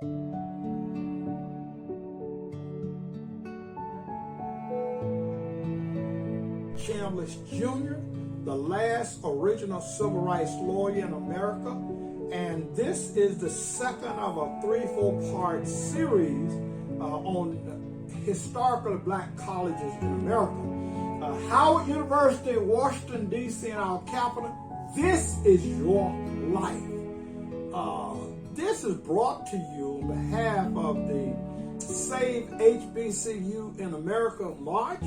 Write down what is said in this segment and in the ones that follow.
Chambliss Jr., the last original civil rights lawyer in America. And this is the second of a 3-4-part series on historically black colleges in America. Howard University, Washington, D.C., and our capital, this is your life. This is brought to you on behalf of the Save HBCU in America March.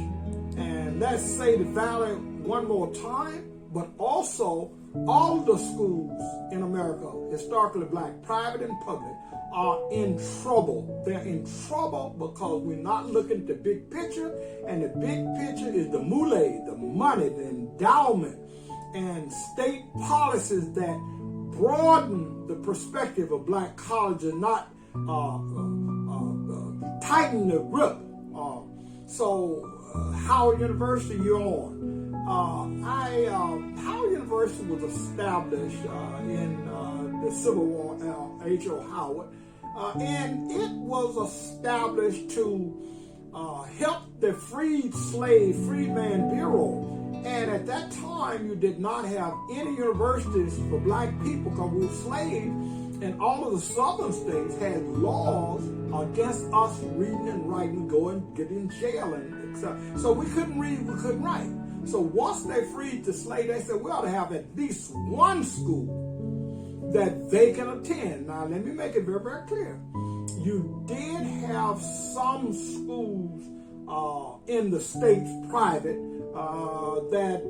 And let's say the Valley one more time, but also all of the schools in America, historically black, private and public, are in trouble. They're in trouble because we're not looking at the big picture, and the big picture is the muley, the money, the endowment, and state policies that broaden the perspective of black colleges, not tighten the grip. Howard University, you're on. Howard University was established in the Civil War, H.O. Howard, and it was established to help the Freedman Bureau. And at that time, you did not have any universities for black people because we were slaves, and all of the southern states had laws against us reading and writing, get in jail, and etc. So we couldn't read, we couldn't write. So once they freed the slaves, they said we ought to have at least one school that they can attend. Now let me make it very, very clear. You did have some schools in the states, private, that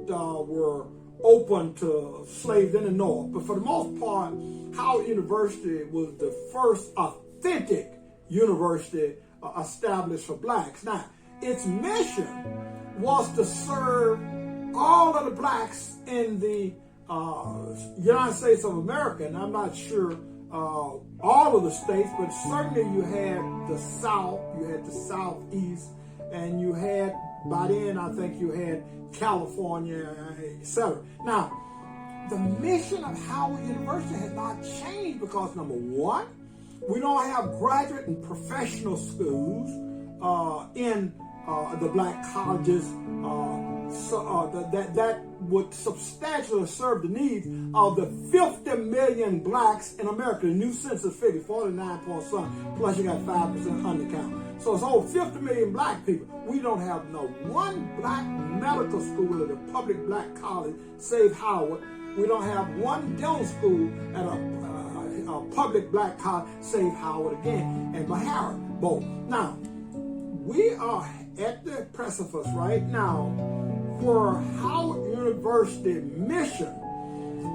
were open to slaves in the North. But for the most part, Howard University was the first authentic university established for blacks. Now, its mission was to serve all of the blacks in the United States of America. And I'm not sure all of the states, but certainly you had the South, you had the Southeast, and you had, by then I think you had California, etc. Now, the mission of Howard University has not changed because, number one, we don't have graduate and professional schools in the black colleges that would substantially serve the needs of the 50 million blacks in America. The new census figure, 49 point something, plus you got 5% undercount. So it's over 50 million black people. We don't have no one black medical school at a public black college, save Howard. We don't have one dental school at a public black college, save Howard again, and Bahara, both. Now, we are at the precipice right now where Howard University mission,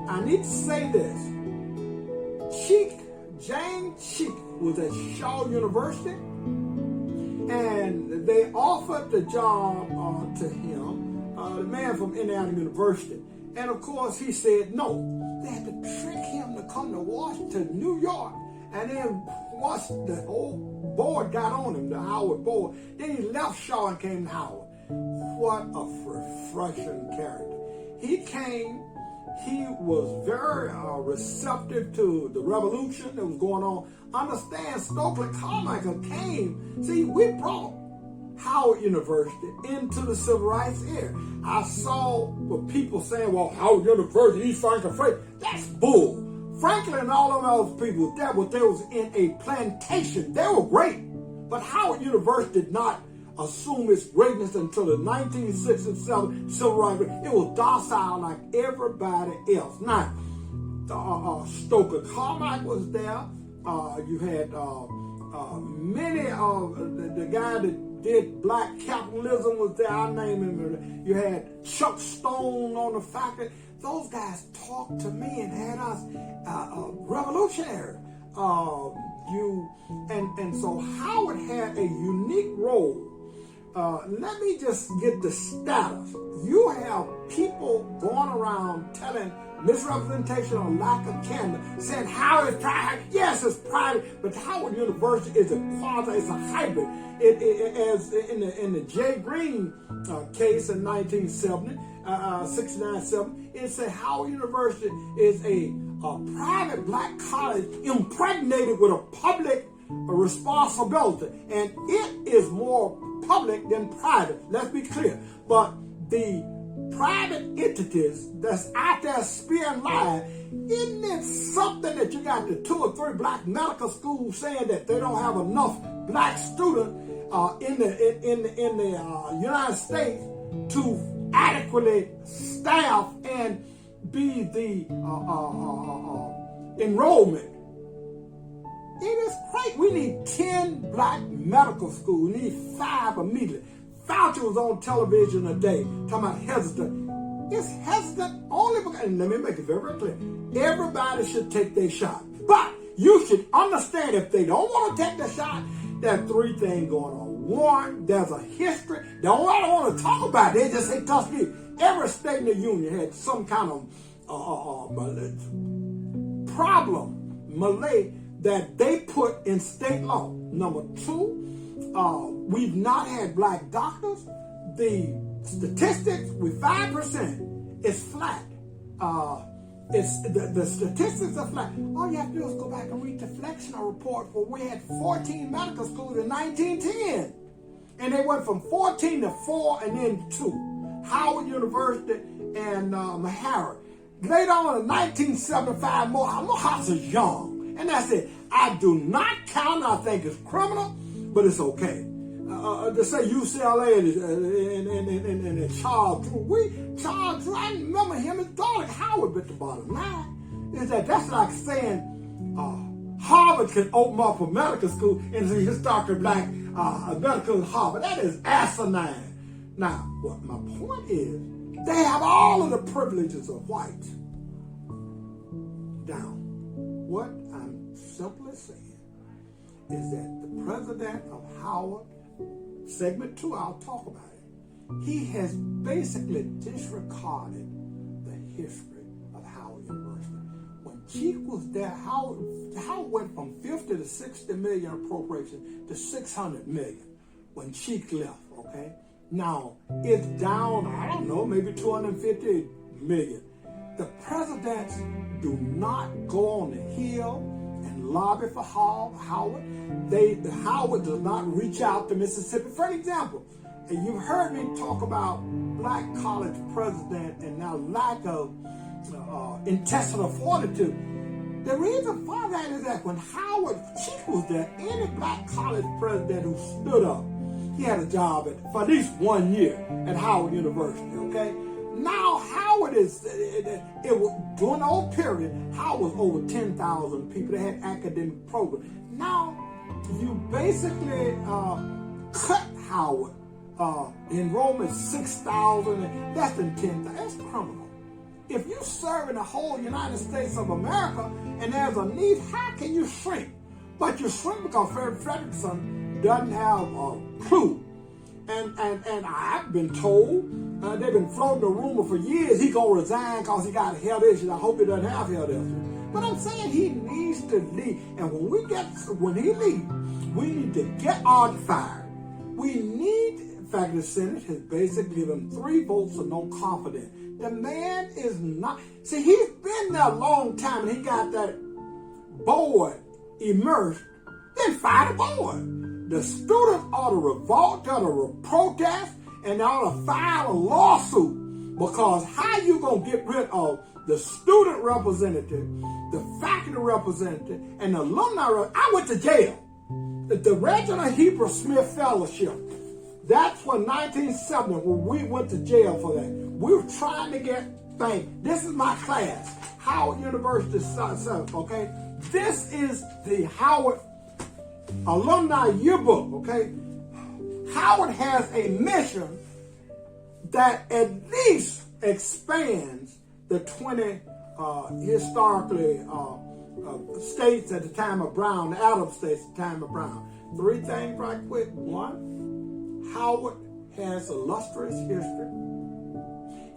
I need to say this, Jane Chee was at Shaw University, and they offered the job to him, the man from Indiana University. And of course, he said no. They had to trick him to come to Washington, New York. And then once the whole board got on him, the Howard board, then he left Shaw and came to Howard. What a refreshing character. He came, he was very receptive to the revolution that was going on. Understand, Stokely Carmichael came. See, we brought Howard University into the civil rights era. I saw people saying, well, Howard University, East Franklin Freight. That's bull. Franklin and all of those people, they was in a plantation. They were great. But Howard University did not assume its greatness until the 1967 civil rights. It was docile like everybody else. Now, Stokely Carmichael was there. You had many of the guy that did black capitalism was there. I name him. You had Chuck Stone on the faculty. Those guys talked to me and had us revolutionary. And so Howard had a unique role. Let me just get the status. You have people going around telling misrepresentation or lack of candor, saying Howard is private. Yes, it's private, but Howard University is a quasi, it's a hybrid. As in the Jay Green case in 1970, 69-70, it said Howard University is a private black college impregnated with a public responsibility. And it is more public than private. Let's be clear. But the private entities that's out there spearing lies, isn't it something that you got the 2 or 3 black medical schools saying that they don't have enough black students in the United States to adequately staff and be the enrollment? It is great. We need 10 black medical schools. We need 5 immediately. Fauci was on television today talking about hesitant. It's hesitant only because, and let me make it very, very clear, everybody should take their shot. But you should understand if they don't want to take the shot, there are 3 things going on. 1, there's a history. They don't want to talk about it. They just say, trust me. Every state in the union had some kind of problem, Malay, that they put in state law. Number 2, we've not had black doctors. The statistics with 5% is flat. It's the statistics are flat. All you have to do is go back and read the Flexner report where we had 14 medical schools in 1910. And they went from 14 to 4 and then 2. Howard University and Mahara. Later on in 1975, Morehouse is young. And that's it. I do not count, I think it's criminal, but it's okay. To say UCLA and Charles Drew. Charles Drew, I remember him as darling Howard, but the bottom line is that's like saying Harvard can open up a medical school and say historically black medical Harvard. That is asinine. Now, what my point is, they have all of the privileges of white down. What I'm simply saying is that the president of Howard, segment 2, I'll talk about it. He has basically disregarded the history of Howard University. When Chee was there, Howard went from 50 to 60 million appropriation to 600 million when Chee left, okay? Now, it's down, I don't know, maybe 250 million. The presidents do not go on the Hill and lobby for Howard. Howard does not reach out to Mississippi. For example, and you've heard me talk about black college president and now lack of intestinal fortitude. The reason for that is that when Howard Chee was there, any black college president who stood up, he had a job for at least 1 year at Howard University, okay? Now Howard during the whole period, Howard was over 10,000 people. They had academic programs. Now you basically cut Howard. Enrollment 6,000 and less than 10,000. That's criminal. If you serve in the whole United States of America and there's a need, how can you shrink? But you shrink because Fred Frederickson doesn't have a clue. And I've been told, they've been floating a rumor for years, he's going to resign because he got a health issue. I hope he doesn't have health issues. But I'm saying he needs to leave. And when he leaves, we need to get on fire. We need, in fact, the Senate has basically given 3 votes of no confidence. The man is not, see, he's been there a long time and he got that board immersed, then fire the board. The students ought to revolt, ought to protest, and they ought to file a lawsuit, because how you going to get rid of the student representative, the faculty representative, and the alumni representative? I went to jail. The Reginald Heber Smith Fellowship, that's when 1970, when we went to jail for that. We were trying to get things. This is my class, Howard University, okay? This is the Howard Alumni Yearbook, okay? Howard has a mission that at least expands the 20 historically states at the time of Brown, the Adams states at the time of Brown. 3 things right quick. 1, Howard has illustrious history.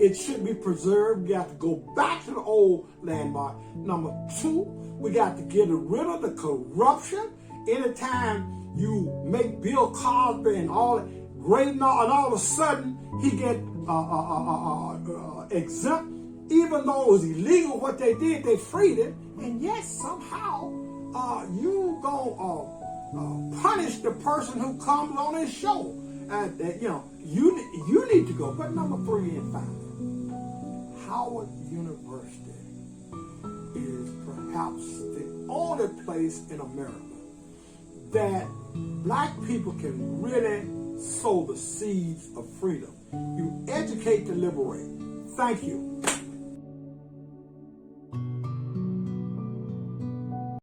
It should be preserved. We got to go back to the old landmark. Number 2, we got to get rid of the corruption. Anytime you make Bill Cosby and all that great and all of a sudden he get exempt, even though it was illegal what they did, they freed it, and yet somehow you go punish the person who comes on his show. You need to go. But number 3 and finally, Howard University is perhaps the only place in America that black people can really sow the seeds of freedom. You educate to liberate. Thank you.